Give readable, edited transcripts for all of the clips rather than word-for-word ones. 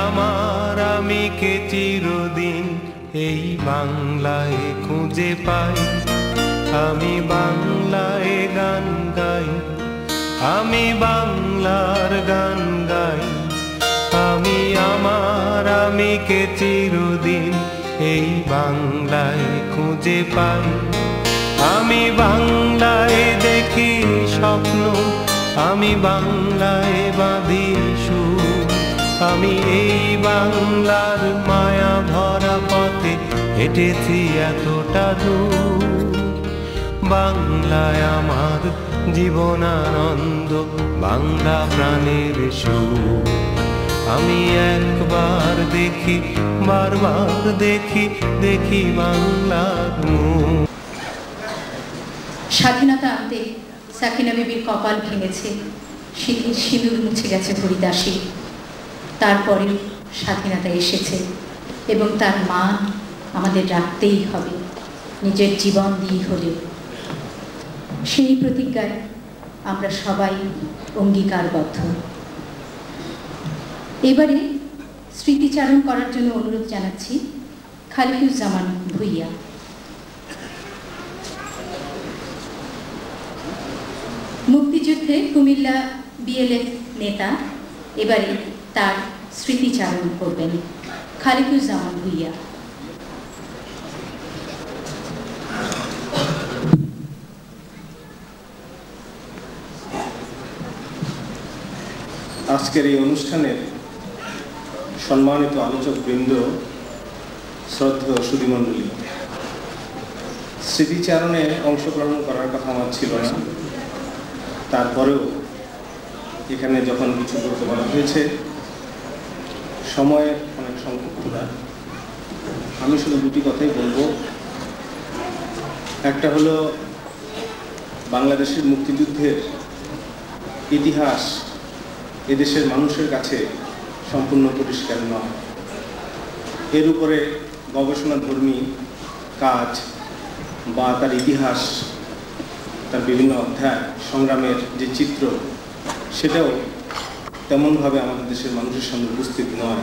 আমার আমিকে চিরদিন এই বাংলায় খুঁজে পাই। আমি বাংলায় গান গাই, আমি বাংলার গান গাই। আমি আমার আমিকে চিরদিন এই বাংলায় খুঁজে পাই। আমি বাংলায় দেখি স্বপ্ন, আমি বাংলায় বাঁধি সুর। আমি এই বাংলার মায়া ভরা পথে হেঁটেছি এতটা দূর। বাংলায় আমার জীবনানন্দ, বাংলা প্রাণের সুর। আমি একবার দেখি, বারবার দেখি, দেখি বাংলার মুখ। স্বাধীনতা আনতে সাকিনা বিবির কপাল ভেঙেছে, শীতের সিঁদুর মুছে গেছে হরিদাসী। তারপরে স্বাধীনতা এসেছে এবং তার মান আমাদের রাখতেই হবে, নিজের জীবন দিয়ে হলেও। সেই প্রতিজ্ঞায় আমরা সবাই অঙ্গীকারবদ্ধ। এবারে স্মৃতিচারণ করার জন্য অনুরোধ জানাচ্ছি খালিকুজ্জামান ভূঁইয়া। মুক্তিযুদ্ধে কুমিল্লা বিএলএফ নেতা এবারে তার স্মৃতিচারণ করবেন খালিকুজ্জামান ভূঁইয়া। আজকের এই অনুষ্ঠানের সম্মানিত আলোচক বৃন্দ, শ্রদ্ধেয় সুধীমণ্ডলী, স্মৃতিচারণে অংশগ্রহণ করার কথা আমার ছিল না, তারপরেও এখানে যখন কিছু করতে বলা হয়েছে, সময়ের অনেক সংক্ষিপ্ততা, আমি শুধু দুটি কথাই বলবো। একটা হলো বাংলাদেশের মুক্তিযুদ্ধের ইতিহাস এদেশের মানুষের কাছে সম্পূর্ণ পরিষ্কার নয়। এর উপরে গবেষণাধর্মী কাজ বা তার ইতিহাস, তার বিভিন্ন অধ্যায়, সংগ্রামের যে চিত্র, সেটাও তেমনভাবে আমাদের দেশের মানুষের সামনে উপস্থিত নয়।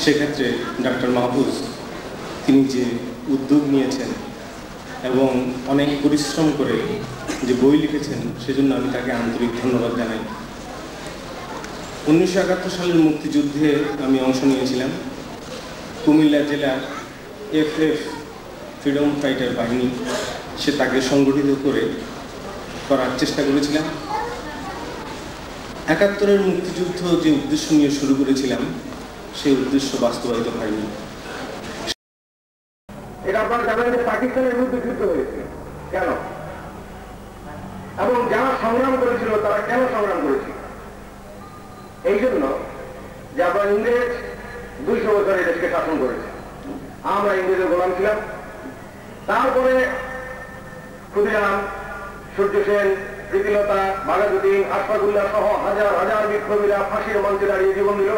সেক্ষেত্রে ডক্টর মাহফুজ তিনি যে উদ্যোগ নিয়েছেন এবং অনেক পরিশ্রম করে যে বই লিখেছেন, সেজন্য আমি তাকে আন্তরিক ধন্যবাদ জানাই। 1971 সালের মুক্তিযুদ্ধে আমি অংশ নিয়েছিলাম। কুমিল্লা জেলার FF ফ্রিডম ফাইটার বাহিনী সে তাকে সংগঠিত করার চেষ্টা করেছিলাম। 71-এর মুক্তিযুদ্ধ যে উদ্দেশ্য নিয়ে শুরু করেছিলাম, সেই উদ্দেশ্য বাস্তবায়িত হয়নি। এটা আপনারা জানেন যে পাকিস্তানের বিরুদ্ধে যুদ্ধ হয়েছিল কেন, এবং যারা সংগ্রাম করেছিল তারা কেন সংগ্রাম করেছিল? এই জন্য যে আপনার ইংরেজ 200 বছর এই দেশকে শাসন করেছে, আমরা ইংরেজের গোলাম ছিলাম। তারপরে ক্ষুদিরাম, সূর্য সেন, প্রীতিলতা, বাঘাযতীন, আশফাকুল্লাহ সহ হাজার হাজার বিপ্লবীরা ফাঁসির মঞ্চে দাঁড়িয়ে জীবন দিল।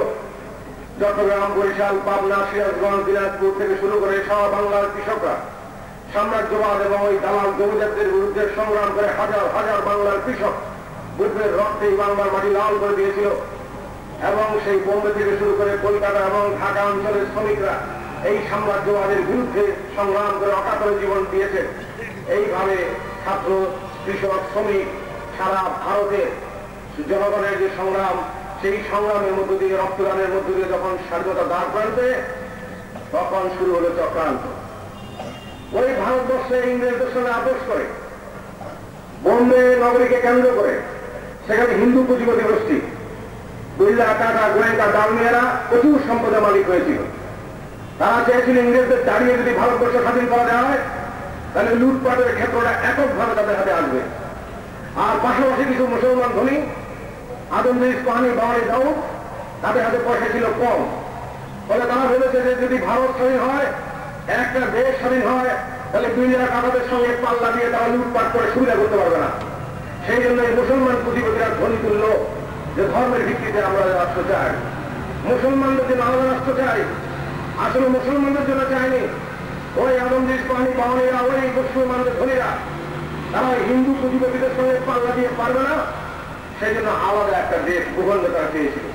চট্টগ্রাম, বরিশাল, পাবনা, সিরাজগঞ্জ, দিনাজপুর থেকে শুরু করে সারা বাংলার কৃষকরা সাম্রাজ্যবাদ এবং ওই দালাল জমিদারদের বিরুদ্ধে সংগ্রাম করে হাজার হাজার বাংলার কৃষক বুদ্ধের রক্তেই বাংলার মাটি লাল করে দিয়েছিল। এবং সেই বোম্বে থেকে শুরু করে কলকাতা এবং ঢাকা অঞ্চলের শ্রমিকরা এই সাম্রাজ্যবাদের বিরুদ্ধে সংগ্রাম করে অকাতরে জীবন দিয়েছে। এইভাবে ছাত্র, কৃষক, শ্রমিক, সারা ভারতের জনগণের যে সংগ্রাম, সেই সংগ্রামের মধ্য দিয়ে, রক্তদানের মধ্য দিয়ে যখন স্বাধীনতা দাঁড় প্রান্তে, তখন শুরু হলো চক্রান্ত। ওই ভারতবর্ষে ইংরেজদের সঙ্গে আপোষ করে বোম্বে নগরীকে কেন্দ্র করে সেখানে হিন্দু পুঁজিপতি গোষ্ঠী, বিড়লা, টাটা, গোয়েঙ্কা, ডালমিয়ারা প্রচুর সম্পদের মালিক হয়েছিল। তারা চেয়েছিল ইংরেজদের দাঁড়িয়ে যদি ভারতবর্ষ স্বাধীন করা যায়, তাহলে লুটপাটের ক্ষেত্রটা এককভাবে তাদের হাতে আসবে। আর পাশাপাশি কিছু মুসলমান ধনী, আদমদিস, কোহানি, বাওয়ানি, দাউদ, তাদের হাতে পয়সা ছিল কম। ফলে তারা ভেবেছে যে যদি ভারত স্বাধীন হয়, একটা দেশ স্বাধীন হয়, তাহলে বিড়লা, টাটাদের সঙ্গে পাল্লা দিয়ে তারা লুটপাট করে সুবিধা করতে পারবে না। সেই জন্য এই মুসলমান পুঁজিপতিরা ধ্বনি তুলল যে ধর্মের ভিত্তিতে আমরা রাষ্ট্র চাই, মুসলমানদের জন্য আলাদা রাষ্ট্র চাই। আসলে মুসলমানদের জন্য চাইনি, ওই আদমদিস, কোহানি, বাওয়ানিরা, ওই মুসলমানদের ধনীরা, তারা হিন্দু পুঁজিপতিদের সঙ্গে পাল্লা দিয়ে পারবে না। সেই জন্য আলাদা একটা দেশ, ভূখণ্ড তারা চেয়েছিল।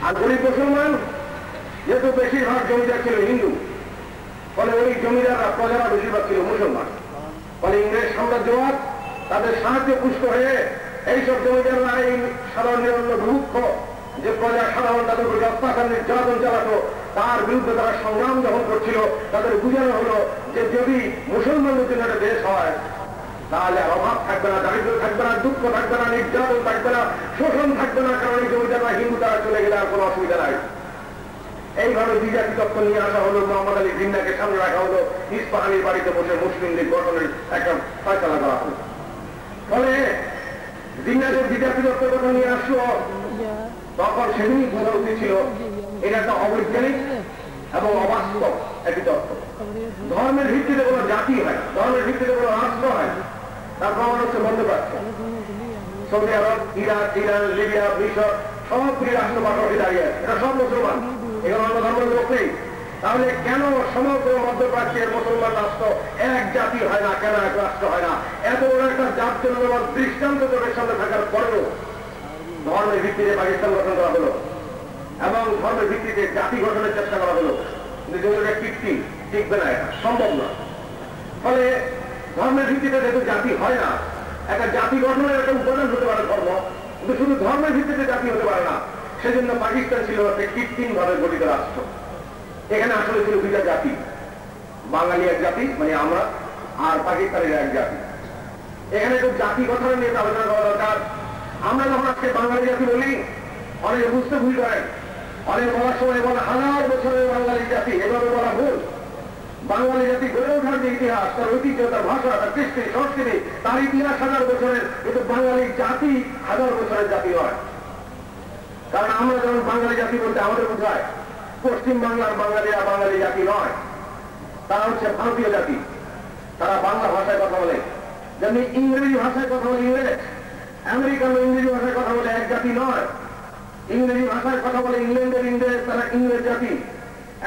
আর গরিব মুসলমান যেহেতু বেশিরভাগ জমিদার ছিল হিন্দু, ফলে ওই জমিদাররা প্রজারা বেশিরভাগ ছিল মুসলমান। ফলে ইংরেজ সাম্রাজ্যবাদ তাদের সাহায্যে পুষ্ট হয়ে এইসব জমিদাররা এই সাধারণ নিরন্ন দুঃখ যে প্রজা সাধারণ তাদের উপর অত্যাচার নির্যাতন চালাতো তার বিরুদ্ধে তারা সংগ্রাম যখন করছিল, তাদের বুঝানো হলো যে যদি মুসলমানদের জন্য একটা দেশ হয় তাহলে অভাব থাকবে না, দারিদ্র থাকবে না, দুঃখ থাকবে না, নির্যাতন থাকবে না, শোষণ থাকবে না, কারণ এই জমিদাররা হিন্দু তারা চলে গেলে আর কোনো অসুবিধা নাই। এইভাবে বিজাতি তত্ত্ব নিয়ে আসা হলো, মোহাম্মদ আলী জিন্নাকে সামনে রাখা হলো, ইস্পাহানির বাড়িতে বসে মুসলিম লীগ গঠনের একটা ফয়সালা করা হলো। ফলে জিন্নাকে বিজাতি তত্ত্বের কথা নিয়ে আসলো, তখন সেদিনই বোঝা উচিত ছিল এটা একটা অবৈজ্ঞানিক এবং অবাস্তব একটি তত্ত্ব। ধর্মের ভিত্তিতে কোনো জাতি হয়, ধর্মের ভিত্তিতে কোনো রাষ্ট্র হয়, তার প্রমাণ হচ্ছে মধ্যপ্রাচ্য। সৌদি আরব, ইরাক, ইরান, লিবিয়া, মিশর সবগুলি রাষ্ট্র পাশাপাশি দাঁড়িয়ে আছে, এটা সব মুসলমান, এখানে অন্য ধর্মের লোক নেই। তাহলে কেন সমগ্র মধ্যপ্রাচ্যের মুসলমান রাষ্ট্র এক জাতি হয় না, কেন এক রাষ্ট্র হয় না? এত বড় একটা জাতীয়তাবাদ দৃষ্টান্ত চোখের সামনে থাকার পরেও ধর্মের ভিত্তিতে পাকিস্তান গঠন করা হলো এবং ধর্মের ভিত্তিতে জাতি গঠনের চেষ্টা করা হলো, কিন্তু যেগুলো টিকবে না, এটা সম্ভব না। ফলে ধর্মের ভিত্তিতে যেহেতু জাতি হয় না, একটা জাতি গঠনের একটা উপাদান হতে পারে ধর্ম, কিন্তু শুধু ধর্মের ভিত্তিতে জাতি হতে পারে না। সেজন্য পাকিস্তান ছিল একটা কৃত্রিম ভাবে গঠিত রাষ্ট্র। এখানে আসলে ছিল দুইটা জাতি, বাঙালি এক জাতি মানে আমরা, আর পাকিস্তানের এক জাতি। এখানে একটু জাতি গঠন নিয়ে আলোচনা করা দরকার। আমরা যখন আজকে বাঙালি জাতি বলি, অনেকে বুঝতে ভুল করেন, অনেক বলার সময় বলে হাজার বছরের বাঙালি জাতি, এভাবে বলা ভুল। বাঙালি জাতি গড়ে ওঠার যে ইতিহাস, তার ঐতিহ্য, তার ভাষা, তার কৃষ্টি, সংস্কৃতি, তার ইতিহাস হাজার বছরের, কিন্তু বাঙালি জাতি হাজার বছরের জাতি নয়। কারণ আমরা যখন বাঙালি জাতি বলতে আমাদের বোঝায় পশ্চিম বাংলার বাঙালিরা বাঙালি জাতি নয়, তারা হচ্ছে ভারতীয় জাতি। তারা বাংলা ভাষায় কথা বলে, যেমনি ইংরেজি ভাষায় কথা বলে ইংরেজ, আমেরিকান ইংরেজি ভাষায় কথা বলে এক জাতি নয়। ইংরেজি ভাষায় কথা বলে ইংল্যান্ডের ইংরেজ, তারা ইংরেজ জাতি।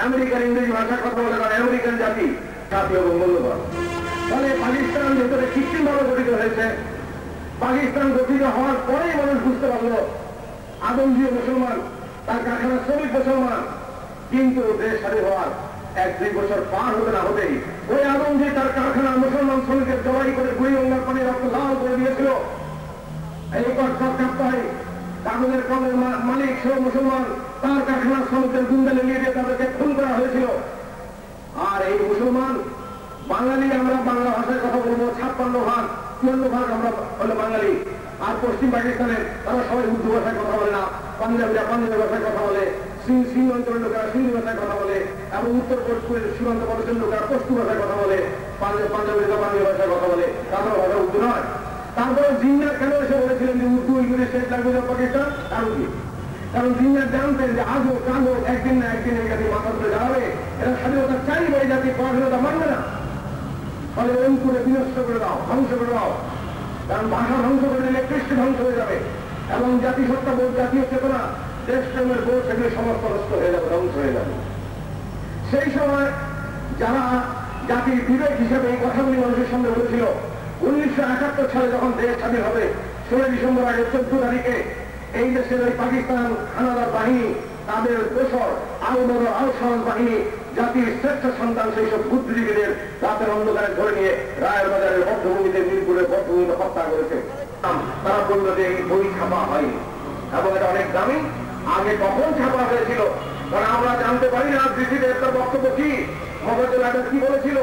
আমেরিকার ইংরেজি ভাষায় কথা বলে তারা আমেরিকান জাতি, জাতি এবং মূল্যবান। ফলে পাকিস্তান ভেতরে কৃত্রিমভাবে গঠিত হয়েছে। পাকিস্তান গঠিত হওয়ার পরেই মানুষ বুঝতে পারল আদমজীয় মুসলমান, তার কারখানা শ্রমিক মুসলমান, কিন্তু দেশ স্বাধীন হওয়ার 1-2 বছর পার হতে না হতেই ওই আদমজী তার কারখানার মুসলমান শ্রমিকের জবাই করে গুড়ি গঙ্গার পানি রক্ত লাল করে দিয়েছিল। এই সরকার কাগজের কলের মালিক সে মুসলমান, তার কারখানার শ্রমিকদের গুন্ডালে নিয়ে দিয়ে তাদেরকে খুন করা হয়েছিল। আর এই মুসলমান বাঙালি, আমরা বাংলা ভাষায় কথা বলবো 56 ভাগ 54 ভাগ আমরা হলো বাঙালি। আর পশ্চিম পাকিস্তানের তারা সবাই উর্দু ভাষায় কথা বলে না, পাঞ্জাবিরা পাঞ্জাবি ভাষায় কথা বলে, সিন্ধ অঞ্চলের লোকেরা সিন্ধি ভাষায় কথা বলে, এবং উত্তর সীমান্ত প্রদেশের লোকেরা পশ্চিম ভাষায় কথা বলে, পাঞ্জাবিরা পাঞ্জাবি ভাষায় কথা বলে, তাদের ভাষা উর্দু নয়। তারপরে জিন্নার কেন এসে বলেছিলেন যে Urdu English state language of Pakistan? কারণ কি? কারণ জিন্নার জানতেন যে আজও কালও একদিন না একদিন এই জাতি মাথা তুলে দাঁড়াবে, এরা স্বাধীনতা চাইবে, এই জাতি পরাধীনতা মানবে না। ফলে অঙ্কুরে বিনষ্ট করে দাও, ধ্বংস করে দাও। কারণ ভাষা ধ্বংস করে দিলে কৃষ্টি ধ্বংস হয়ে যাবে, এবং জাতিসত্তা বোধ, জাতীয় চেতনা, দেশপ্রেমের বোধ, সেগুলি সমস্ত নষ্ট হয়ে যাবে, ধ্বংস হয়ে যাবে। সেই সময় যারা জাতির বিবেক হিসেবে এই কথাগুলি মানুষের সামনে বলেছিল, 1971 সালে যখন দেশ স্বাধীন হবে 16 ডিসেম্বর আগে 14 তারিখে এই দেশের ওই পাকিস্তান হানাদার বাহিনী, তাদের দোসর আল-বদর আল-সালাম বাহিনী জাতির শ্রেষ্ঠ সন্তান সেই সব বুদ্ধিজীবীদের রাতের অন্ধকারে ধরে নিয়ে রায়ের বাজারের বদ্ধভূমিতে, মিরপুরের বদ্ধভূমিতে হত্যা করেছে। তারা বলল যে এই বই ছাপা হয়নি, এবং এটা অনেক দামি। আগে কখন ছাপা হয়েছিল? কারণ আমরা জানতে পারি না ব্রিটিশদের একটা বক্তব্য কি, মোহাম্মদুল আজহার কি বলেছিল,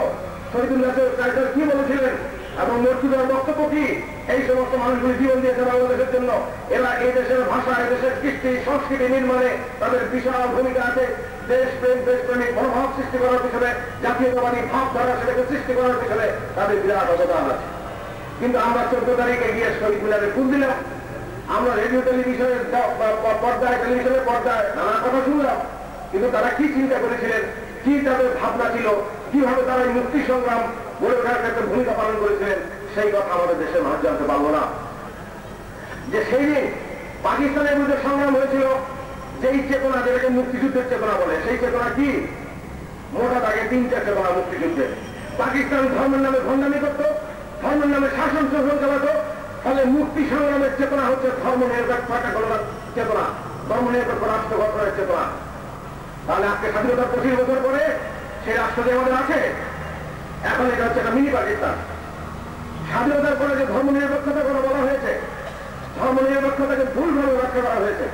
শহীদুল্লাহ কায়দার কি বলেছিলেন, এবং মর্তুদার বক্তব্য কি। এই সমস্ত মানুষগুলি জীবন দিয়েছে বাংলাদেশের জন্য। এরা এই দেশের ভাষা, এই দেশের কৃষ্টি সংস্কৃতি নির্মাণে তাদের বিশাল ভূমিকা আছে। দেশপ্রেম, দেশপ্রেমিক মনোভাব সৃষ্টি করার পিছনে, জাতীয়তাবাদী ভাবধারা সেটাকে সৃষ্টি করার পিছনে তাদের বিরাট অবদান আছে। কিন্তু আমরা 14 তারিখে গিয়ে শহীদ মিনারে ফুল দিলাম, আমরা রেডিও টেলিভিশনের পর্দায়, টেলিভিশনের পর্দায় নানা কথা শুনলাম, কিন্তু তারা কি চিন্তা করেছিলেন, কি তাদের ভাবনা ছিল, কিভাবে তারা এই মুক্তি সংগ্রাম গড়ে ওঠার ক্ষেত্রে ভূমিকা পালন করেছিলেন, সেই কথা আমাদের দেশের মানুষ জানতে পারলো না। যে সেই দিন পাকিস্তানের বিরুদ্ধে সংগ্রাম হয়েছিল, যেই চেতনা, যেটাকে মুক্তিযুদ্ধের চেতনা বলে, সেই চেতনা কি? মোটা দাগে 3টা চেতনা মুক্তিযুদ্ধের। পাকিস্তান ধর্মের নামে ভণ্ডামি করত, ধর্মের নামে শাসন শোষণ চালাতো। ফলে মুক্তি সংগ্রামের চেতনা হচ্ছে ধর্ম নিরপেক্ষ একটা চেতনা, ধর্মনিরপেক্ষ রাষ্ট্র গঠনের চেতনা। তাহলে আজকে স্বাধীনতার 25 বছর পরে সেই রাষ্ট্র যে আমাদের আছে, এখন এটা হচ্ছে একটা মিনি পাকিস্তান। স্বাধীনতার পরে যে ধর্মনিরপেক্ষতার কথা বলা হয়েছে, ধর্মনিরপেক্ষতাকে ভুলভাবে ব্যাখ্যা করা হয়েছে।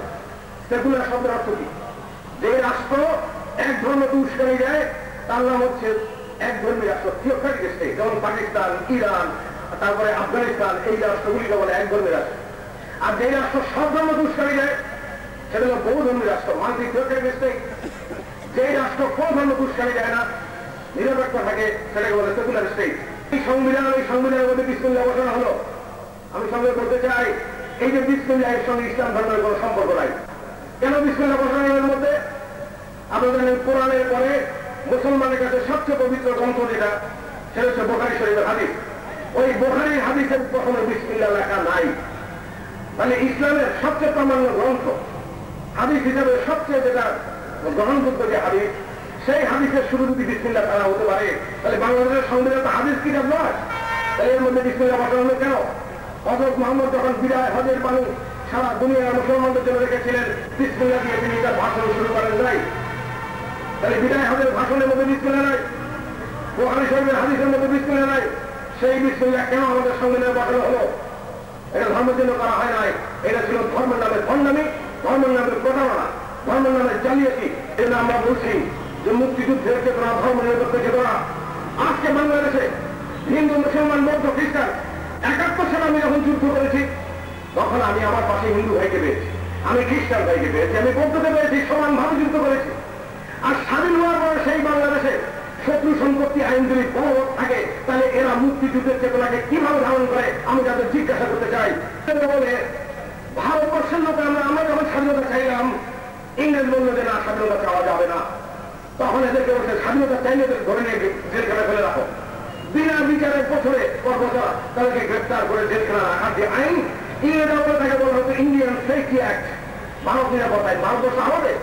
সেকুলার শব্দের অর্থ কি? যে রাষ্ট্র এক ধর্মকে উস্কানি দেয় তার নাম হচ্ছে এক ধর্মী রাষ্ট্র, থিওক্রেটিক স্টেট। যেমন পাকিস্তান, ইরান, তারপরে আফগানিস্তান, এই রাষ্ট্রগুলিকে বলে এক ধর্মী রাষ্ট্র। আর যে রাষ্ট্র সব ধর্মকে উস্কানি দেয় সেটা হলো বহুধর্মী রাষ্ট্র, মাল্টি থিওক্রেটিক স্টেট। যে রাষ্ট্র কোন ধর্মকে উস্কানি দেয় না, নিরপেক্ষ থাকে, সেটাকে বলে সেকুলার স্টেট। এই সংবিধানের মধ্যে বিসমিল্লাহ বসানো হলো। আমি সঙ্গে বলতে চাই, এই যে বিসমিল্লাহ এর সঙ্গে ইসলাম ধর্মের কোনো সম্পর্ক নাই। কেন বিসমিল্লাহ বসানো এর মধ্যে? আপনাদের কোরআনের পরে মুসলমানের কাছে সবচেয়ে পবিত্র গ্রন্থ যেটা, সেটা হচ্ছে বুখারী শরীফের হাদিস। ওই বুখারী হাদিসের প্রথমে বিসমিল্লাহ লেখা নাই। মানে ইসলামের সবচেয়ে প্রামাণ্য গ্রন্থ, হাদিস হিসাবে সবচেয়ে যেটা গ্রহণযোগ্য যে হাদিস, সেই হাদিসের শুরু যদি বিসমিল্লাহ করা হতে পারে, তাহলে বাংলাদেশের সংবিধান তো হাদিস কিতাব নয়। তাহলে এর মধ্যে বিসমিল্লাহ বসানো হলো কেন? হযরত মুহাম্মদ যখন বিদায় হজের বাণী সারা দুনিয়ার মুসলমানদের জন্য রেখেছিলেন, বিসমিল্লাহ দিয়ে তিনি তার ভাষণ শুরু করেন নাই। তাহলে বিদায় হজের ভাষণের মধ্যে বিসমিল্লাহ নাই, বুখারী শরীফের হাদিসের মধ্যে বিসমিল্লাহ নাই। সেই বিসমিল্লাহ কেন আমাদের সংবিধানে বসানো হলো? এটা ধর্মের জন্য করা হয় নাই, এটা ছিল ধর্মের নামে ভণ্ডামি, ধর্মের নামে প্রতারণা, ধর্মের নামে জালিয়াতি। এর আমরা বলছি যে মুক্তিযুদ্ধের চেতনা, ধর্মনিরপেক্ষ চেতনা। আজকে বাংলাদেশে হিন্দু, মুসলমান, বৌদ্ধ, খ্রিস্টান 71 সালে আমি যখন যুদ্ধ করেছি, তখন আমি আমার পাশে হিন্দু ভাইকে পেয়েছি, আমি খ্রিস্টান ভাইকে পেয়েছি, আমি বৌদ্ধকে পেয়েছি, সমানভাবে যুদ্ধ করেছি। আর স্বাধীন হওয়ার পরে সেই বাংলাদেশে শত্রু সম্পত্তি আইন যদি বড় থাকে, তাহলে এরা মুক্তিযুদ্ধের চেতনাকে কিভাবে ধারণ করে আমি তাদের জিজ্ঞাসা করতে চাই। বলে ভারতবর্ষের লোক আমরা যখন স্বাধীনতা চাইলাম, ইংরেজ বলল যে না, স্বাধীনতা চাওয়া যাবে না। তখন এদেরকে বলছে স্বাধীনতা চাইলে ধরে নিয়ে জেলখানা ফেলে রাখো। বিনা বিচারের বছরে পর বছর তাদেরকে গ্রেপ্তার করে জেলখানা রাখার যে আইন, ইংরেজরা বলে তাকে বলা হতো ইন্ডিয়ান সেফটি অ্যাক্ট, ভারত নিরাপত্তা আইন। ভারতবর্ষ আমাদের,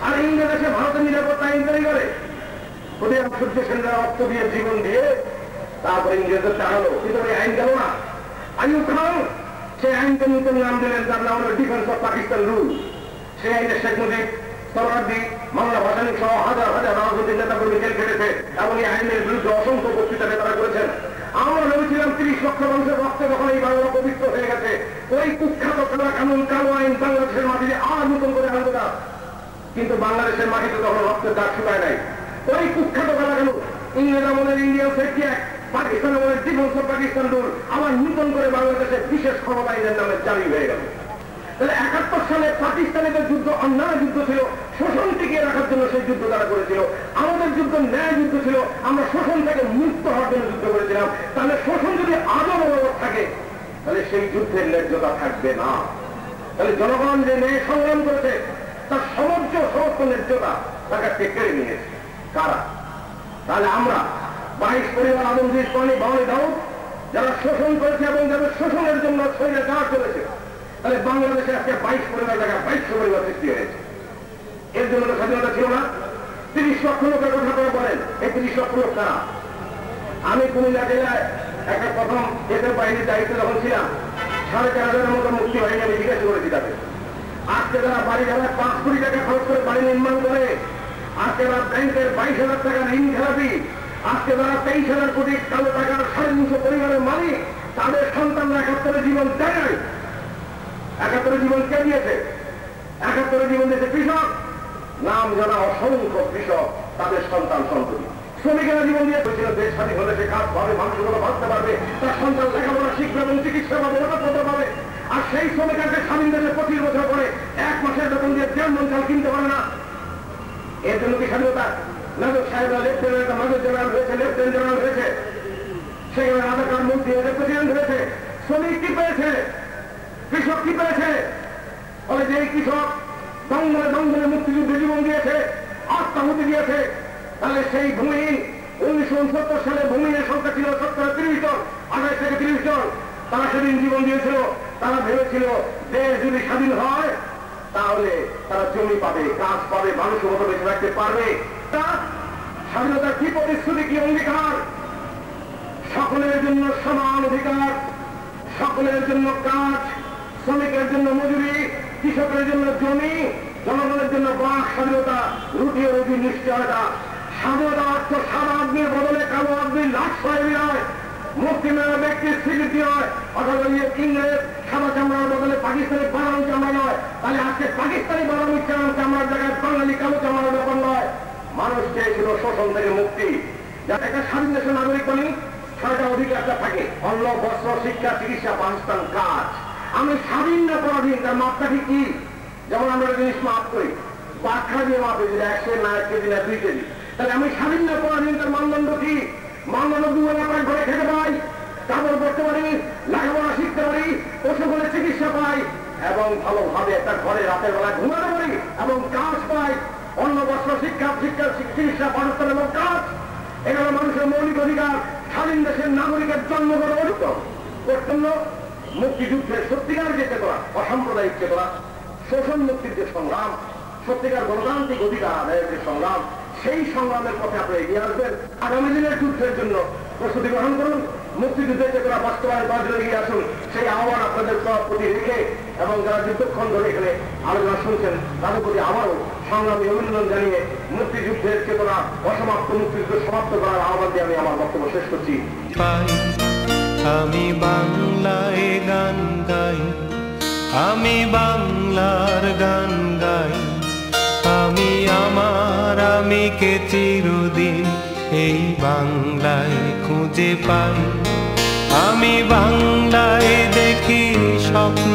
আর ইংরেজ এসে ভারতের নিরাপত্তা আইন তৈরি করে। সূর্য সেনরা রক্ত দিয়ে, জীবন দিয়ে তারপরে ইংরেজদের চালালো, কিন্তু ওই আইন গেল না। আইয়ুব খান সেই আইনকে নতুন নাম দিলেন, তার নাম হল ডিফেন্স অফ পাকিস্তান রুল। সেই আইনে শেখ মুজিব, সরওয়ার্দী, মাওলানা ভাসানী সহ হাজার হাজার রাজনৈতিক নেতাকর্মী জেল খেটেছে এবং এই আইনের বিরুদ্ধে অসংখ্য বক্তৃতা নেতারা করেছেন। আমরা ভেবেছিলাম 30 লক্ষ মানুষের রক্তে যখন এই বাংলা পবিত্র হয়ে গেছে, ওই কুখ্যাত কালা কানুন, কালো আইন বাংলাদেশের মাটিতে আর নতুন করে আনবে না। কিন্তু বাংলাদেশের মাটিতে তখন রক্তের দাগ শুকায় নাই। ওই কুখ্যাত কালা কানুন, ইংরেজ আমলের ইন্ডিয়ান সেফটি অ্যাক্ট, পাকিস্তান আমলের ডিফেন্স অফ পাকিস্তান রুল আবার নতুন করে বাংলাদেশে বিশেষ ক্ষমতা আইনের নামে জারি হয়ে গেল। তাহলে 71 সালে পাকিস্তানের যুদ্ধ অন্যায় যুদ্ধ ছিল, শোষণ টিকিয়ে রাখার জন্য সেই যুদ্ধ তারা করেছিল। আমাদের যুদ্ধ ন্যায় যুদ্ধ ছিল, আমরা শোষণ থেকে মুক্ত হওয়ার জন্য যুদ্ধ করেছিলাম। তাহলে শোষণ যদি আজও বলবৎ থাকে, তাহলে সেই যুদ্ধের ন্যায্যতা থাকবে না। তাহলে জনগণ যে ন্যায় সংগ্রাম করেছে, তার সমস্ত ন্যায্যতা তার কাছে কেড়ে নিয়েছে কারা? তাহলে আমরা 22 পরিবার আদমজির পানি বাউনি দাউদ যারা শোষণ করেছে এবং যাদের শোষণের জন্য শরীরে কাজ করেছে, তাহলে বাংলাদেশে আজকে 22 পরিবার জায়গায় 2200 পরিবার সৃষ্টি হয়েছে। এর জন্য তো স্বাধীনতা ছিল না। 30 লক্ষ লোকের কথা করে বলেন, এই 30 লক্ষ লোক কারা? আমি কুমিল্লা জেলায় একটা প্রথম দেশের বাহিনীর দায়িত্বে যখন ছিলাম, 4,500-এর মতো মুক্তি বাহিনী আমি জিজ্ঞাসা করেছি তাদের। আজকে তারা বাড়ি যারা 5 কোটি টাকা খরচ করে বাড়ি নির্মাণ করে, আজকে তারা ব্যাংকের 22,000 টাকা ঋণ খেলাপি, আজকে তারা 23,000 কোটি কালো টাকার 350 পরিবারের মালিক, তাদের সন্তানরা 71 জীবন দেয় নাই। 71 জীবন কে দিয়েছে? 71 জীবন দিয়েছে কৃষক, নাম জানা অসংখ্য কৃষক, তাদের সন্তান সন্ততি। শ্রমিকেরা জীবন দিয়ে বলছিল দেশ স্বাধীন হলে সে কাজ পাবে, মানুষের কথা ভাবতে পারবে, তার সন্তান লেখাপড়া শিখবে এবং চিকিৎসা পাবে, ওটা করতে পারবে। আর সেই শ্রমিককে স্বাধীন দেশে 25 বছর পরে 1 মাসের বেতন দিয়ে 1.5 মণ চাল কিনতে পারে না। এর জন্য কি স্বাধীনতা? নাজক সাহেবরা লেফটেন্যান্ট, মেজর জেনারেল হয়েছে, লেফটেন্যান্ট জেনারেল হয়েছে, সেখানে রাজাকার মন্ত্রী হয়েছে, প্রেসিডেন্ট হয়েছে। শ্রমিক কি পেয়েছে? কৃষক কি পেয়েছে? ফলে যে কৃষক দঙ্গলে মুক্তিযুদ্ধে জীবন দিয়েছে, আত্মাহুতি দিয়েছে, তাহলে সেই ভূমিহীন 1969 সালে ভূমিহীনের সংখ্যা ছিল 30 জন, 28 থেকে 30 জন। তারা সেদিন জীবন দিয়েছিল। তারা ভেবেছিল দেশ যদি স্বাধীন হয় তাহলে তারা জমি পাবে, কাজ পাবে, মানুষের মতো বেঁচে রাখতে পারবে। স্বাধীনতার কি প্রতিশ্রুতি, কি অঙ্গীকার? সকলের জন্য সমান অধিকার, সকলের জন্য কাজ, শ্রমিকের জন্য মজুরি, কৃষকের জন্য জমি, জনগণের জন্য বাক স্বাধীনতা, রুটি ও রুটির নিশ্চয়তা। স্বাধীনতা অর্থ সাদা আদমির বদলে কালো আদমির লাশ সহায়ী নয়, মুক্তি মেলা ব্যক্তির স্বীকৃতি হয়। অথচ ইংরেজ সাদা চামড়ার বদলে পাকিস্তানি বাদামি চামড়া নয়। তাহলে আজকে পাকিস্তানি বাদামি চামড়ার জায়গায় বাঙালি কালো চামড়ার ব্যাপার নয়। মানুষ চেয়েছিল শোষণ থেকে মুক্তি। যাতে একটা স্বাধীন দেশের নাগরিক বলি 6টা অধিকারটা থাকে: অন্ন, বস্ত্র, শিক্ষা, চিকিৎসা, বাসস্থান, কাজ। আমি স্বাধীন না পরাধীন, তার মাপকাঠি কি? যেমন আমরা জিনিস মাপ করি, বাক্ষা দিয়ে মাপে, যদি 100 না 1 কেজি না 2 কেজি, তাহলে আমি স্বাধীন না পরাধীন, তার মানদণ্ড কি? মানদণ্ড দুবেলা করে ঘরে খেতে পাই, কাপড় পরতে পারি, লেখাপড়া শিখতে পারি, পশু বলে চিকিৎসা পাই, এবং ভালোভাবে একটা ঘরে রাতের বেলা ঘুমাতে পারি, এবং কাজ পাই। অন্ন, বস্ত্র, শিক্ষা, চিকিৎসা, বাসস্থান এবং কাজ, এগুলো মানুষের মৌলিক অধিকার। স্বাধীন দেশের নাগরিকের জন্মগত অধিকার। কর্তব্য মুক্তিযুদ্ধের সত্যিকার যে চেতনা, অসাম্প্রদায়িক চেতনা, শোষণ মুক্তির যে সংগ্রাম, সত্যিকার গণতান্ত্রিক অধিকার আদায়ের যে সংগ্রাম, সেই সংগ্রামের পথে আপনি এগিয়ে আসবেন। আগামী দিনের যুদ্ধের জন্য প্রস্তুতি গ্রহণ করুন। মুক্তিযুদ্ধের চেতনা বাস্তবায়ন করার জন্য এগিয়ে আসুন। সেই আহ্বান আপনাদের প্রতি রেখে এবং যারা যুদ্ধক্ষণ ধরে এখানে আলোচনা শুনছেন তাদের প্রতি আবারও সংগ্রামী অভিনন্দন জানিয়ে মুক্তিযুদ্ধের চেতনা অসমাপ্ত মুক্তিযুদ্ধ সমাপ্ত করার আহ্বান দিয়ে আমি আমার বক্তব্য শেষ করছি। আমি বাংলায় গান গাই, আমি বাংলার গান গাই, আমি আমার আমিকে চিরদিন এই বাংলায় খুঁজে পাই। আমি বাংলায় দেখি স্বপ্ন,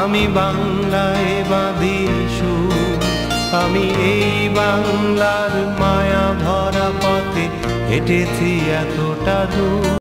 আমি বাংলায় বাঁধি সুর, আমি এই বাংলার মায়া ভরা পথে হেঁটেছি এতটা দূর।